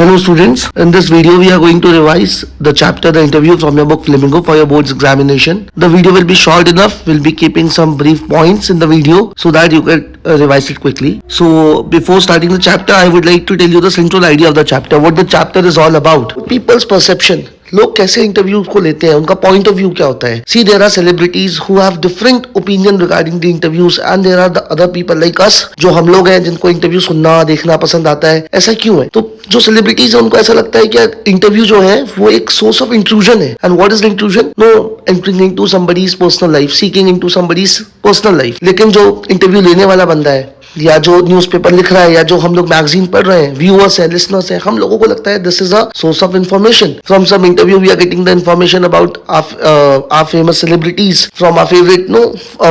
Hello students, in this video we are going to revise the chapter The Interview from your book Flamingo for your board's examination. The video will be short enough, we'll be keeping some brief points in the video so that you can revise it quickly. So before starting the chapter, I would like to tell you the central idea of the chapter, what the chapter is all about. People's perception. लोग कैसे interviews को लेते हैं, उनका point of view क्या होता है. See there are celebrities who have different opinion regarding the interviews and there are the other people like us, जो हम लोग हैं जिनको इंटरव्यू सुनना देखना पसंद आता है. ऐसा क्यों है? तो जो सेलिब्रिटीज है उनको ऐसा लगता है कि इंटरव्यू जो है वो एक सोर्स ऑफ इंट्रूजन है. And what is intrusion? No entering into somebody's personal life, seeking into somebody's personal life. लेकिन जो इंटरव्यू लेने वाला बंदा है या जो न्यूज़पेपर लिख रहा है या जो हम लोग मैगजीन पढ़ रहे हैं, व्यूअर्स है, लिसनर्स है, हम लोगों को लगता है this is a source of information. From some interview we are getting the information about our famous celebrities, from our favourite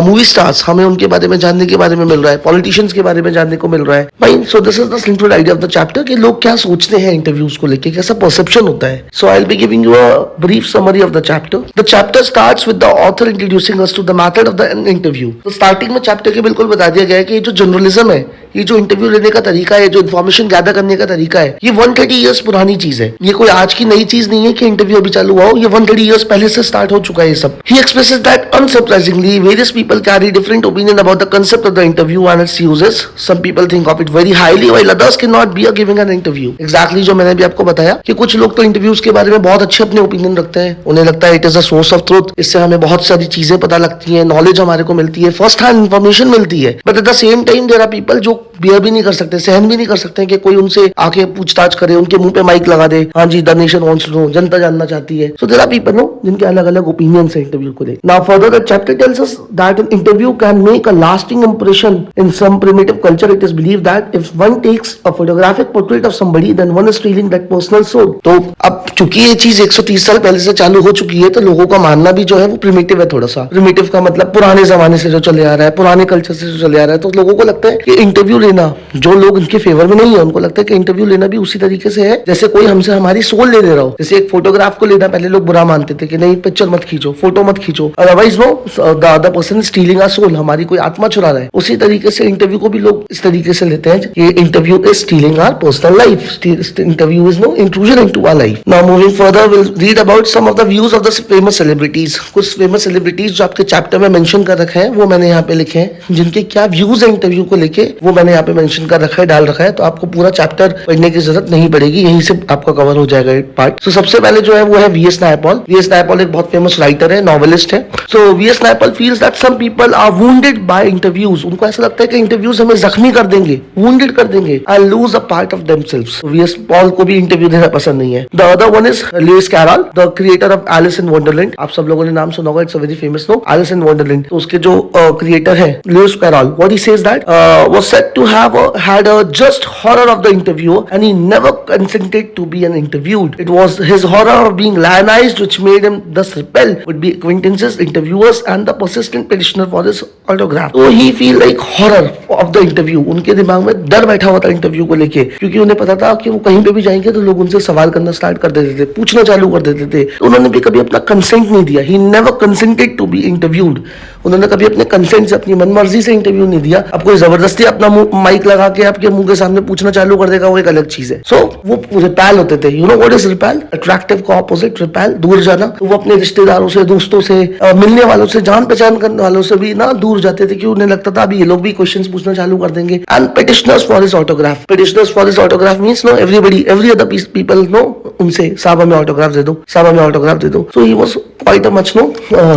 movie stars. हमें उनके बारे में जानने के बारे में मिल रहा है, पॉलिटिशियंस के बारे में जानने को मिल रहा है. Fine, so this is the central idea of the chapter कि लोग क्या सोचते हैं इंटरव्यूज को लेके, कैसा परसेप्शन होता है. So I will be giving you a brief summary of the chapter. The chapter starts with the author introducing us to the method of the interview. तो स्टार्टिंग में चैप्टर के बिल्कुल बता दिया गया है कि ये जो जर्नलिज्म है, ये जो इंटरव्यू लेने का तरीका है, जो इन्फॉर्मेशन गैदर करने का तरीका है, ये 130 इयर्स पुरानी चीज है. ये कोई आज की नई चीज नहीं है कि इंटरव्यू अभी चालू हुआ हो. ये 130 इयर्स पहले से स्टार्ट हो चुका है ये सब. He expresses that unsurprisingly various people carry different opinion about the concept of the interview and its uses. Some people think of it very highly while others can not be giving an interview. Exactly जो मैंने भी आपको बताया कि कुछ लोग तो interviews के बारे में बहुत अच्छे अपने ओपिनियन रखते हैं. उन्हें लगता है it is a source of truth, इससे हमें बहुत सारी चीजें पता लगती है, नॉलेज हमारे को मिलती है, फर्स्ट हैंड इन्फॉर्मेशन मिलती है. But at the same time there are people जो बियर भी नहीं कर सकते, सहन भी नहीं कर सकते कि कोई उनसे आके पूछताछ करे, उनके मुंह पे माइक लगा दे, हाँ जी the nation wants to know, जनता जानना चाहती है. So there are people no जिनके अलग अलग ओपिनियंस है इंटरव्यू को लेकर. Now further the chapter tells us that an interview can make a lasting impression in some primitive culture. It is believed that if one takes a photographic portrait of somebody then one is stealing that personal soul. तो अब चूंकि ये चीज 130 साल पहले से चालू हो चुकी है, तो लोगों का मानना भी जो है वो प्रिमिटिव है. थोड़ा सा प्रिमिटिव का मतलब पुराने जमाने से जो चले आ रहा है, पुराने कल्चर से जो चले आ रहा है. तो लोगों को लगता है कि इंटरव्यू लेना, जो लोग इनके फेवर में नहीं है उनको लगता है कि इंटरव्यू लेना भी उसी तरीके से है जैसे कोई हमसे हमारी सोल ले रहा हो. जैसे एक फोटोग्राफ को लेना पहले लोग बुरा मानते थे कि नहीं पिक्चर मत खींचो, फोटो मत खींचो, otherwise no the other person stealing our soul, हमारी कोई आत्मा चुरा रहा है. उसी तरीके से इंटरव्यू को भी लोग इस तरीके से लेते हैं कि interview is stealing our personal life, interview is no intrusion into our life. Now moving further will read about some of the views of the famous celebrities. कुछ फेमस सेलिब्रिटीज जो आपके चैप्टर में मेंशन कर रखे हैं वो मैंने यहाँ पे लिखे हैं, जिनके क्या व्यूज है इंटरव्यू को लेके वो मैंने यहाँ पे मेंशन कर रखा है, डाल रखा है. तो आपको पूरा चैप्टर पढ़ने की जरूरत नहीं पड़ेगी, यहीं से आपका कवर हो जाएगा ये पार्ट. तो सबसे पहले जो है वो है वीएस नायपॉल. वीएस नायपॉल एक बहुत फेमस राइटर है, नॉवेलिस्ट है. So VS Naipaul feels that some people are wounded by interviews. उनको ऐसा लगता है कि इंटरव्यूज हमें जख्मी कर देंगे, वुंडेड कर देंगे, and lose a part of themselves. V S Paul को भी इंटरव्यू देना पसंद नहीं है. The other one is Lewis Carroll, the creator of Alice in Wonderland. आप सब लोगों ने नाम सुना होगा, it's a very famous no, Alice in Wonderland. तो उसके जो क्रिएटर है Lewis Carroll, what he says that was said to have had a just horror of the interview and he never consented to be an interviewed. It was his horror of being lionized which made him thus repel would be acquaintances, interviewers and the persistent petitioner for his autograph. So he feel like horror of the interview. उनके दिमाग में डर बैठा हुआ था interview को लेके, क्योंकि उन्हें पता था कि वो कहीं पे भी जाएंगे तो लोग उनसे सवाल करना स्टार्ट कर देते थे, पूछना चालू कर देते थे. तो उन्होंने भी कभी अपना कंसेंट नहीं दिया. He never consented to be interviewed. उन्होंने कभी अपने कंसेंट से, अपनी मनमर्जी से इंटरव्यू नहीं दिया. अब कोई जबरदस्ती अपना माइक लगा के आपके मुंह के सामने पूछना चालू कर देगा, वो एक अलग चीज है. सो वो रिपेल होते थे. You know what is repel? Attractive का ऑपोजिट रिपेल, दूर जाना. तो वो अपने रिश्तेदारों से, दोस्तों से, मिलने वालों से, जान पहचान करने वालों से भी ना दूर जाते थे, क्यों? उन्हें लगता था अभी ये लोग भी क्वेश्चंस पूछना चालू कर देंगे. And petitioners for his autograph. Petitioners for his autograph means no everybody, every other people no, उनसे साहब हमें ऑटोग्राफ दे दो, साहब हमें ऑटोग्राफ दे दो. So he was quite a much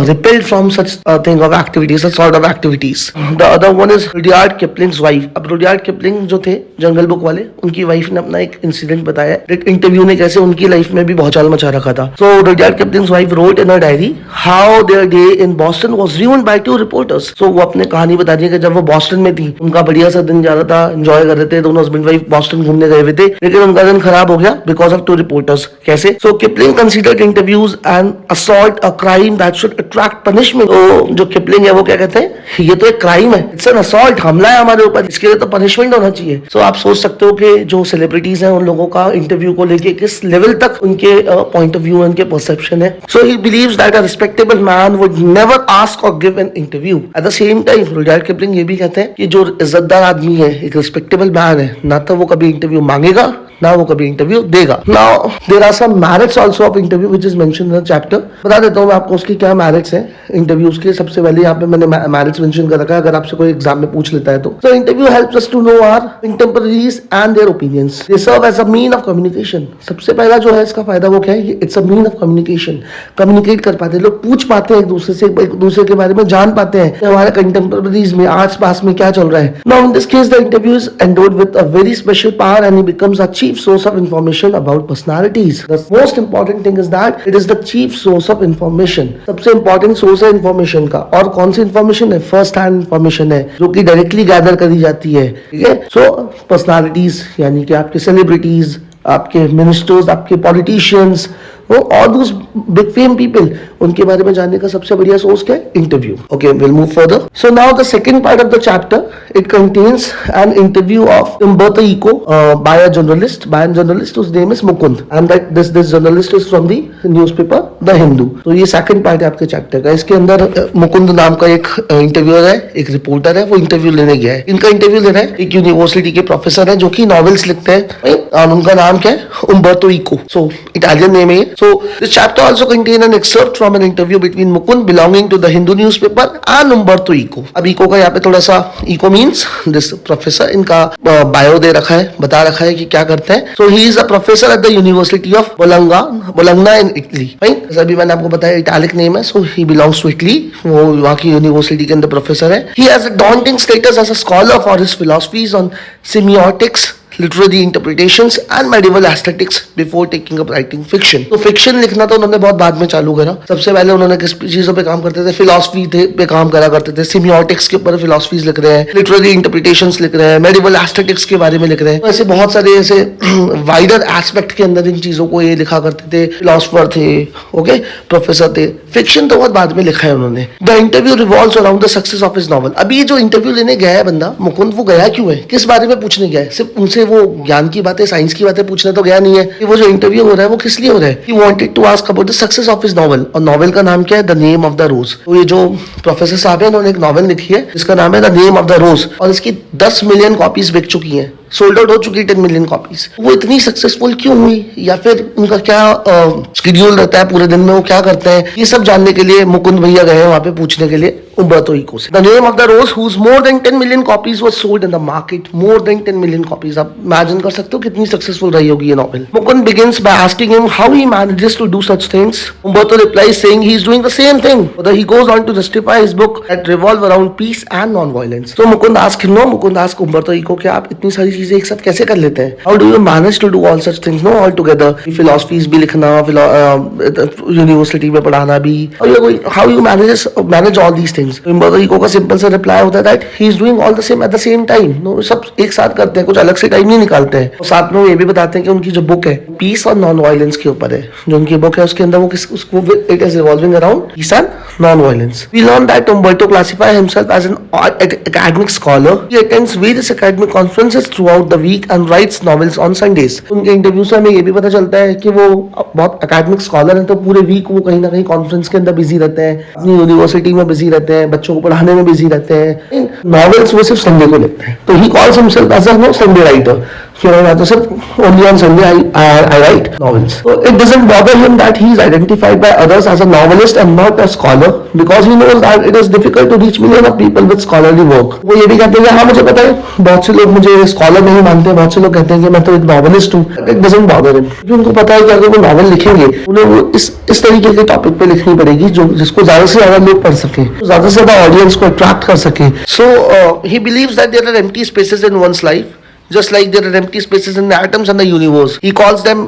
repelled from such thing of activities, such sort of activities. The other one is Rudyard Kipling's wife. अब Rudyard Kipling जो थे जंगल बुक वाले, उनकी वाइफ ने अपना एक इंसिडेंट बताया. इंटरव्यू ने कैसे उनकी लाइफ में भी बहुत चाल मचा रखा था. So Rudyard Kipling's wife wrote in her diary how their day in Boston was ruined by two reporters. So वो अपने कहानी बता रही है कि जब वो बॉस्टन में थी, उनका बढ़िया सा दिन जा रहा था, एंजॉय कर रहे थे, दोनों हस्बैंड वाइफ बॉस्टन घूमने गए हुए थे, लेकिन उनका दिन खराब हो गया बिकॉज ऑफ टू रिपोर्टर्स. कैसे? So Kipling considered interviews and assault a crime that should attract punishment. तो जो किपलिंग है वो क्या कहते हैं, ये तो एक क्राइम है, इट्स एन असॉल्ट, हमला है हमारे ऊपर, इसके लिए तो पनिशमेंट होना चाहिए। सो आप सोच सकते हो कि जो सेलिब्रिटीज हैं उन लोगों का इंटरव्यू को लेके किस लेवल तक उनके पॉइंट ऑफ व्यू, उनके परसेप्शन है। So he believes that a respectable man would never ask और give an interview. At the same time Rudyard Kipling ये भी कहते हैं कि जो इज्जतदार आदमी है, एक रिस्पेक्टेबल मैन है, ना तो वो कभी इंटरव्यू मांगेगा ना वो कभी इंटरव्यू देगा। Now there are some merits also of interview which is mentioned in the chapter. बता देता हूं मैं आपको उसकी क्या मेरिट्स हैं इंटरव्यूज के। सबसे पहले यहाँ पे मैंने मेरिट्स मेंशन कर रखा है, अगर आपसे कोई एग्जाम में पूछ लेता है तो interview helps us to know our contemporaries and their opinions. They serve as a mean of communication. सबसे पहला जो है इसका फायदा वो क्या है, it's a mean of communication. Communicate कर पाते हैं लोग, पूछ पाते हैं एक दूसरे से, एक दूसरे के बारे में जान पाते हैं कि हमारे कंटेम्पररीज में आस पास में क्या चल रहा है। Now in this case the interview is endowed with a very special power and he becomes a chief source of information about personalities. The most important thing is that it is the chief source of information. सबसे important source है information का, और कौन सी information है, first hand information है जो कि directly gather करी जाती है, ठीक है। So personalities यानी कि आपके celebrities, आपके ministers, आपके politicians, all those big fame people, उनके बारे में जानने का सबसे बढ़िया सोर्स क्या है, interview. Okay, will move further. So now the second part of the chapter, it contains an interview of Umberto Eco by a journalist, whose name is Mukund, and that this journalist is from the newspaper the Hindu. तो ये second part है आपके chapter का। इसके अंदर मुकुंद नाम का एक इंटरव्यूअर है, एक रिपोर्टर है, वो इंटरव्यू लेने गया है। इनका इंटरव्यू ले रहा है एक यूनिवर्सिटी के प्रोफेसर है जो कि नॉवेल्स लिखते हैं, और उनका नाम क्या है, उम्बर्तो इको। सो इटालियन नेम है। So this chapter also contain an excerpt from an interview between Mukund belonging to the Hindu newspaper and Umberto Eco. अब Eco का यहाँ पे थोड़ा सा, Eco means this professor, इनका बायो दे रखा है, बता रखा है कि क्या करते हैं। So he is a professor at the University of Bologna in Italy. Right? जैसा भी मैंने आपको बताया इटालिक नेम है, so he belongs to Italy. वो वहाँ की यूनिवर्सिटी के अंदर प्रोफेसर है। He has a daunting status as a scholar for his philosophies on semiotics, literary interpretations and medieval aesthetics before taking up writing fiction. तो fiction लिखना तो उन्होंने बहुत बाद में चालू करा। सबसे पहले उन्होंने किस चीजों पे काम करते थे, फिलॉसफी पे काम करा करते थे, सिमियोटिक्स के ऊपर फिलॉसफीज लिख रहे हैं, लिटरेरी इंटरप्रिटेशंस लिख रहे हैं, मेडिवल एस्थेटिक्स के बारे में लिख रहे हैं। तो ऐसे बहुत सारे ऐसे वाइडर एस्पेक्ट के अंदर इन चीजों को ये लिखा करते थे, फिलोसफर थे, ओके, प्रोफेसर थे। फिक्शन तो बहुत बाद में लिखा है उन्होंने। The interview revolves around the success of his novel. अभी ये जो इंटरव्यू लेने गया है बंदा मुकुंद, वो गया क्यों है, किस बारे में पूछने गया है? सिर्फ उनसे वो ज्ञान की बातें, साइंस की बातें पूछने तो गया नहीं है। कि वो जो इंटरव्यू हो रहा है वो किस लिए हो रहा है? He wanted to ask about the success of his novel, और नॉवेल का नाम क्या है, द नेम ऑफ द रोज। तो ये जो प्रोफेसर साहब है, उन्होंने एक नॉवेल लिखी है जिसका नाम है द नेम ऑफ द रोज, और इसकी 10 मिलियन कॉपीज बिक चुकी हैं, सोल्ड आउट हो चुकी 10 मिलियन कॉपीज। वो इतनी सक्सेसफुल क्यों हुई, या फिर उनका क्या शेड्यूल रहता है पूरे दिन में, वो क्या करते हैं, ये सब जानने के लिए मुकुंद भैया गए वहां पे पूछने के लिए उम्बर्तो इको से। The name of the rose whose more than 10 million copies was sold in the market, more than 10 million copies। आप इमेजिन कर सकते हो कितनी सक्सेसफुल रही होगी ये novel. Mukund begins by asking him how he manages to do such things. Umberto replies saying he is doing the same thing, but he goes on to justify his book that revolve around peace and non-violence. So Mukund asks him, Mukund asks Umberto Eco कि आप इतनी सारी चीजें एक साथ कैसे कर लेते हैं? How do you manage to do all such things, no, all together? Philosophies भी लिखना, यूनिवर्सिटी में पढ़ाना भी, how you manage all these things? Umberto Eco का सिंपल सा रिप्लाई होता है that he is doing all the same at the same time. No, सब एक साथ करते हैं, कुछ अलग से टाइम नहीं निकालते हैं। और साथ में वो ये भी बताते हैं कि उनकी जो बुक है पीस और नॉन वायलेंस के ऊपर है। जो उनकी बुक है उसके अंदर वो it is revolving around peace and non violence. We learn that Umberto classifies himself as an academic scholar. He attends various academic conferences throughout the week and writes novels on Sundays. उनके interview से हमें ये भी पता चलता है कि वो बहुत एकेडमिक स्कॉलर हैं, तो पूरे वीक वो कहीं ना कहीं कॉन्फ्रेंस के अंदर बिजी रहते हैं, अपनी यूनिवर्सिटी में बिजी रहते हैं, बच्चों को पढ़ाने में बिजी रहते हैं। नॉवेल्स वो सिर्फ संडे को लिखते हैं। तो he calls himself as a Sunday writer. तो सिर्फ only on Sunday I write novels. So it doesn't bother him that he is identified by others as a novelist and not a scholar, because he knows that it is difficult to reach millions of people with scholarly work. वो ये भी कहते हैं कि हाँ मुझे पता है बहुत से लोग मुझे स्कॉलर नहीं मानते, बहुत से लोग कहते हैं कि मैं तो एक नॉवेलिस्ट हूँ। It doesn't bother him, क्योंकि उनको पता है कि अगर वो नॉवेल लिखेंगे उन्हें वो इस तरीके के टॉपिक पे लिखनी पड़ेगी जिसको ज्यादा से ज्यादा लोग पढ़ सके, ज्यादा से ज्यादा ऑडियंस को अट्रैक्ट कर सके। So he believes that there are empty spaces in one's life, just like there are empty spaces in the atoms and the universe. He calls them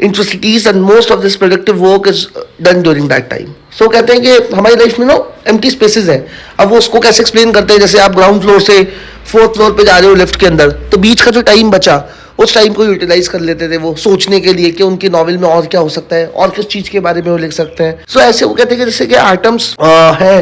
intricities, and most of this productive work is done during that time. So कहते हैं कि हमारी life में empty spaces है। अब वो उसको कैसे एक्सप्लेन करते हैं, जैसे आप ग्राउंड फ्लोर से 4th फ्लोर पे जा रहे हो लिफ्ट के अंदर, तो बीच का जो टाइम बचा उस टाइम को यूटिलाइज कर लेते थे वो सोचने के लिए कि उनकी नॉवेल में और क्या हो सकता है और किस चीज के बारे में वो लिख सकते हैं. सो ऐसे वो कहते हैं कि जैसे कि एटम्स है,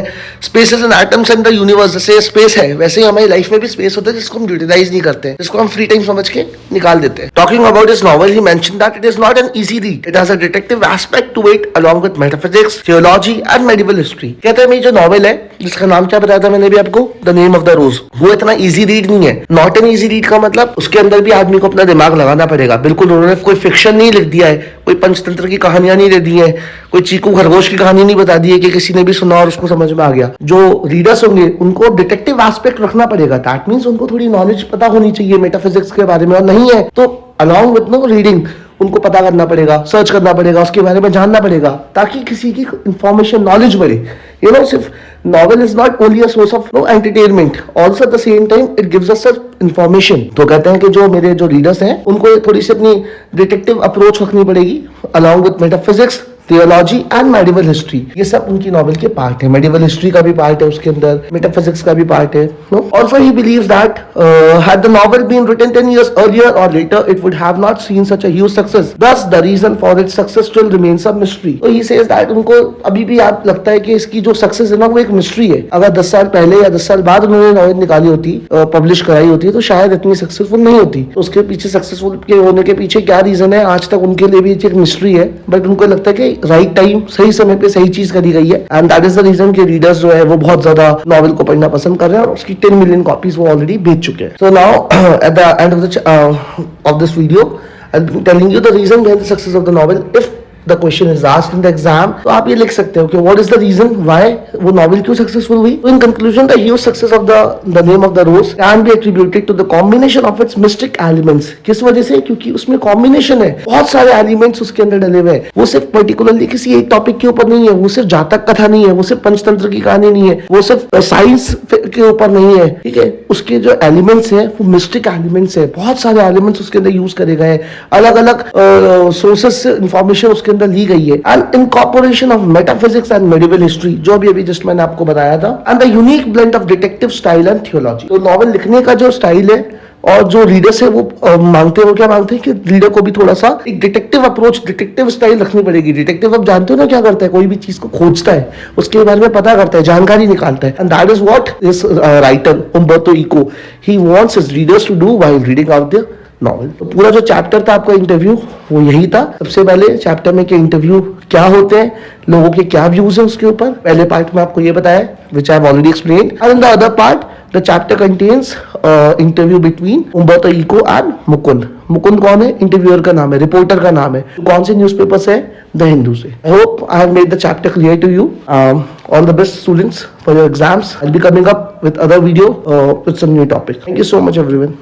spaces and atoms and the universe, जैसे स्पेस है वैसे ही हमारी लाइफ में भी स्पेस होता है जिसको हम यूटिलाइज नहीं करते, जिसको हम फ्री टाइम समझ के निकाल देते हैं. Talking about this novel he mentioned that it is not an easy read, it has a detective aspect to it along with metaphysics, theology and medieval history. कहते हैं मेरी जो नॉवल है जिसका नाम क्या बताया था मैंने भी आपको, द नेम ऑफ द रोज, वो इतना इजी रीड नहीं है. नॉट एन इजी रीड का मतलब उसके अंदर भी आदमी को अपना दिमाग लगाना पड़ेगा. बिल्कुल उन्होंने कोई फिक्शन नहीं लिख दिया है, कोई पंचतंत्र की कहानियां नहीं दे दी है, कोई चीकू खरगोश की कहानी नहीं बता दी है कि किसी ने भी सुना और उसको समझ में आ गया. जो रीडर्स होंगे उनको डिटेक्टिव एस्पेक्ट रखना पड़ेगा. दैट मीन्स उनको थोड़ी नॉलेज पता होनी चाहिए मेटाफिजिक्स के बारे में, और नहीं है तो अलॉन्ग विद नो रीडिंग उनको पता करना पड़ेगा, सर्च करना पड़ेगा, उसके बारे में जानना पड़ेगा ताकि किसी की इंफॉर्मेशन नॉलेज बढ़े. यू नो, सिर्फ novel is not only a source of no entertainment, also at the same time it gives us information. तो कहते हैं कि जो मेरे जो रीडर्स हैं उनको थोड़ी सी अपनी डिटेक्टिव अप्रोच रखनी पड़ेगी along with metaphysics, theology and medieval history. ये सब उनकी नॉवेल के पार्ट है. मेडिवल हिस्ट्री का भी पार्ट है उसके अंदर, मेटाफिजिक्स का भी पार्ट है. Also he believes that had the novel been written 10 years earlier or later, it would have not seen such a huge success. Thus, the reason for its success still remains a mystery. So he says that उनको अभी भी याद लगता है कि इसकी जो success है ना वो एक मिस्ट्री है. अगर 10 साल पहले या 10 साल बाद उन्होंने नॉवेल निकाली होती, पब्लिश कराई होती, तो शायद इतनी सक्सेसफुल नहीं होती. तो उसके पीछे सक्सेसफुल के होने के पीछे क्या रीजन है आज तक उनके लिए भी एक मिस्ट्री है. बट उनको लगता है कि राइट टाइम, सही समय पे सही चीज करी गई है. And that is the reason कि रीडर्स जो है वो बहुत ज्यादा नॉवेल को पढ़ना पसंद कर रहे हैं और उसकी 10 मिलियन कॉपीज वो ऑलरेडी बेच चुके हैं. So now at the end of this video, I'll be telling you the reason behind the success of the novel. If the question is asked in the exam, तो आप ये लिख सकते हो कि what is the reason why वो novel क्यों successful हुई. So in conclusion, the huge success of the name of the rose can be attributed to the combination of its mystic elements. किस वजह से? क्योंकि उसमें combination है, बहुत सारे elements उसके अंदर डले हुए हैं. वो सिर्फ particularly किसी एक टॉपिक के ऊपर नहीं है, वो सिर्फ जातक कथा नहीं है, वो सिर्फ पंचतंत्र की कहानी नहीं है, वो सिर्फ साइंस के ऊपर नहीं है. ठीक है, उसके जो एलिमेंट्स हैं वो मिस्टिक एलिमेंट्स है. बहुत सारे एलिमेंट्स उसके अंदर यूज करे गए हैं, अलग अलग सोर्सेस से इंफॉर्मेशन उसके अंदर ली गई है. And incorporation of metaphysics and medieval history, जो अभी जस्ट मैंने आपको बताया था. And the unique blend of detective style and theology. तो नॉवेल लिखने का जो स्टाइल है और जो रीडर्स है वो मांगते हैं, वो क्या मांगते हैं कि रीडर को भी थोड़ा सा एक डिटेक्टिव अप्रोच, डिटेक्टिव स्टाइल रखनी पड़ेगी. डिटेक्टिव आप जानते हो ना क्या करता है, कोई भी चीज को खोजता है, उसके बारे में पता करता है, जानकारी निकालता है. And that is what this writer Umberto Eco he wants his readers to do while reading out the novel. तो पूरा जो चैप्टर था आपका इंटरव्यू वो यही था. सबसे पहले चैप्टर में के इंटरव्यू क्या होते हैं, लोगों के क्या व्यूज है उसके ऊपर. पहले पार्ट में आपको ये बताया which I have already explained. And in the other part the chapter contains interview between Umberto Eco and Mukund. Mukund कौन है? इंटरव्यूअर का नाम है, रिपोर्टर का नाम है. कौन से न्यूज़पेपर से? द हिंदू से. I hope I have made the chapter clear to you. All the best students for your exams. I will be coming up with other video with some new topic. Thank you so much everyone.